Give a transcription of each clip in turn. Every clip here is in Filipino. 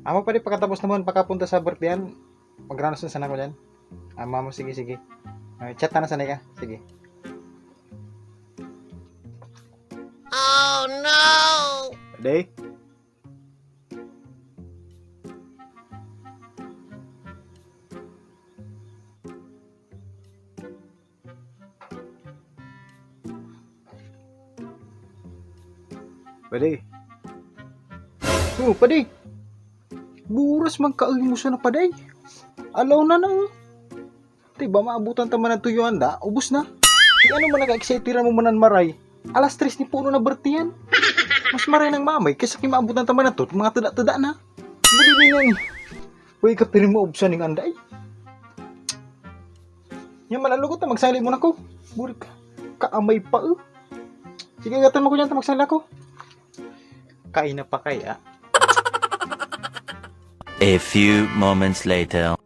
Amo pa rin pagkatapos naman pagkapunta sa birthdayan, magranas na sana ko dyan. Ama mo, sige, sige. Chat na sanay ka. Sige. Oh no! Day? Pwede. Oh, pwede. Buras man mo sa na paday. Alaw na nang. Diba maabutan ta man ang tuyuan da? Ubus na. Ano man nag-exciteran mo manan maray? Alas 3 ni puno na bertiyan. Mas maray ng mamay kaysa kimaabutan ta man na to. Mga tada-tada na. Buli din yan. Uy, kapirin mo ubsan ng anday. Yan malalugot na magsali mo na ko. Buri ka. Kaamay pa Sige, gatan mo ko dyan ta magsali ako. Kain na pa kaya? A few moments later.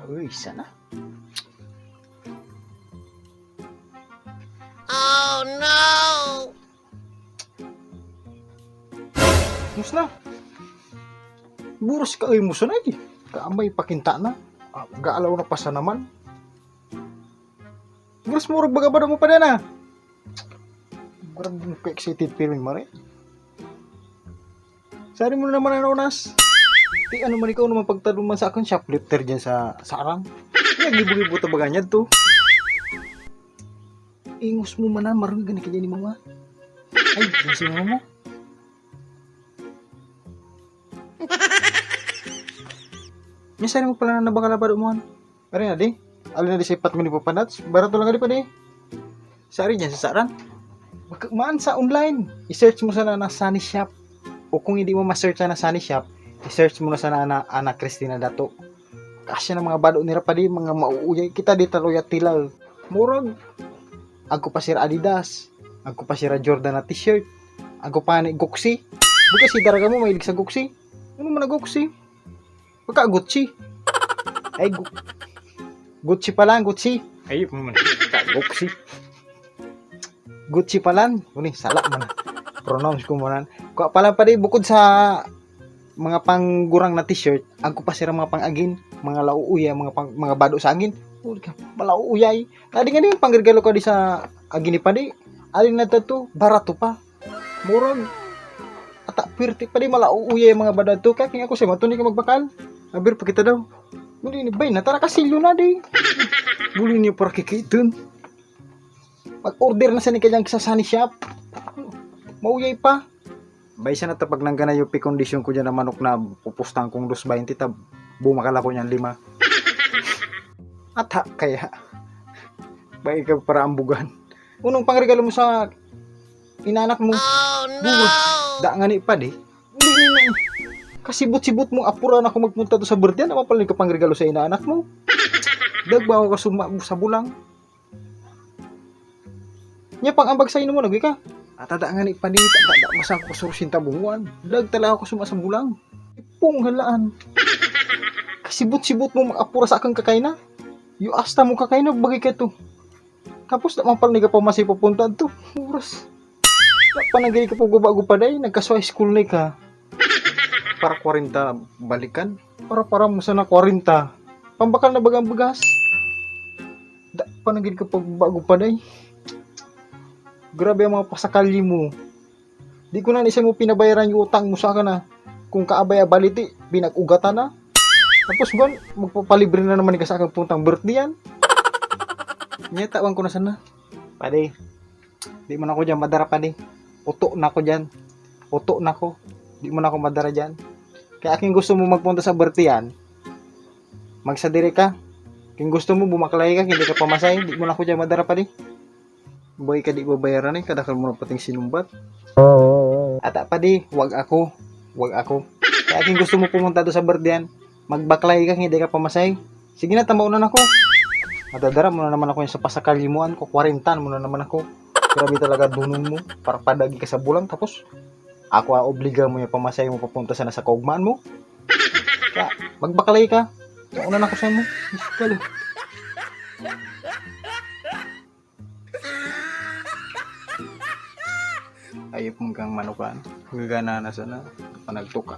Uy, sana. Oh no! Mus na. Buras ka mo sa na Kaamay pakinta na. Gaalaw na pa sa naman. Buras mo baga mo pa na. Grabe ko excited feeling mo rin. Sari mo na naman ang onas. Di ano man ikaw naman pagtaluman sa akin shoplifter dyan sa sarang. Naglibu-libu ta baganyad to. Ingos mo man na marunong gani kanya ni mama. Ay, kasi mo. Sari mo pala na nabakalabado mo. Pero na di. Alin na di sa ipat mo ni papanats. Barato lang ka di pa di. Sari dyan sa sarang. Maan sa online. I-search mo sana na Sunny Shop. O kung hindi mo ma-search na Sunny Shop, i-search mo na sana na Ana Cristina Dato. Kasi na mga bado nila pa di, mga mauuyay. Kita di taloya tilal. Murag. Ako pa sira Adidas. Ako pa sira Jordan na t-shirt. Ako pa ni Gucci. Buka si daraga mo mahilig sa Gucci. Ano man na Gucci? Baka Gucci. Ay, Gucci pa lang, Gucci. Ay, Gucci. Gucci pa lang. Uni, sala man. Pronounce ko muna. Kung pala pa rin, bukod sa mga panggurang na t-shirt, ang kupasira mga pang-agin, mga lauuyay, mga bado sa agin. Malauuyay. Tadi nga din, panggirgalo ko di sa agin ni padi. Alin na to, barato pa. Murag. Ata, pirti pa di, malauuyay mga bado to. Kaya kaya ako siya, matuni ka magbakal. Abir pa kita daw. Muli ni bay, natara kasilyo na di. Muli niyo para kikitin. Mag-order na sa ni kanyang sa Sunny Shop. Mauyay pa. Baysa na tapag nang ganay yung kondisyon ko dyan na manok na pupustang kong 220 tab bumakala ko niyan 5. At kaya bay ka para ambugan. Unong pangregalo mo sa inanak mo. Oh no! Da nga ni pa di. Kasibot-sibot mo apura na ako magpunta to sa birthday na mapalin ka pangregalo sa inaanak mo. Dagbaw ka sa bulang. Nya pang ambag sa ino mo nagwi ka. At ada nga ni panita, ada masang ko surusin tabunguan. Dag talaga ako sumasang bulang. Ipong halaan. Kasibot-sibot mo makapura sa akong kakaina. Yu asta mo kakaina, bagay ka to. Tapos na mapal ni ka pa masay papunta to. Oras. Panagay ka po guba-gupaday, nagkaswa school na ka. Para 40 balikan. Para mo sana 40. Pambakal na bagang bagas. Panagay ka pa guba-gupaday. Grabe ang mga pasakalyi mo. Di ko na isa mo pinabayaran yung utang mo sa akin na. Kung kaabay-abaliti, binag-ugatan na. Tapos ba, magpapalibre na naman ka sa akin puntang birthday yan. Nyatawan ko na sana. Pade, di mo na ako dyan madara pade. Uto na ako dyan. Uto na ako. Di mo na ako madara dyan. Kaya aking gusto mo magpunta sa birthday yan, magsadire ka. Kung gusto mo bumaklay ka, hindi ka pamasay, di mo na ako dyan madara pade. Boy ka di babayaran kadakal mo na pating sinumbat. Ata pa di, wag ako. Kaya kung gusto mo pumunta do sa birthday, magbaklay ka, hindi ka pamasay. Sige na, tamaw na ako. Madadara mo na naman ako yung sa pasakalimuan ko, 40 mo na naman ako. Grabe talaga dunong mo, para padagi ka sa bulang, tapos ako obliga mo yung pamasay mo papunta sa nasa kaugmaan mo. Kaya, magbaklay ka. Mauna na ako sa mo. Kalo. Ay, hayop hanggang manukan. Gagana na sana, panagtuka.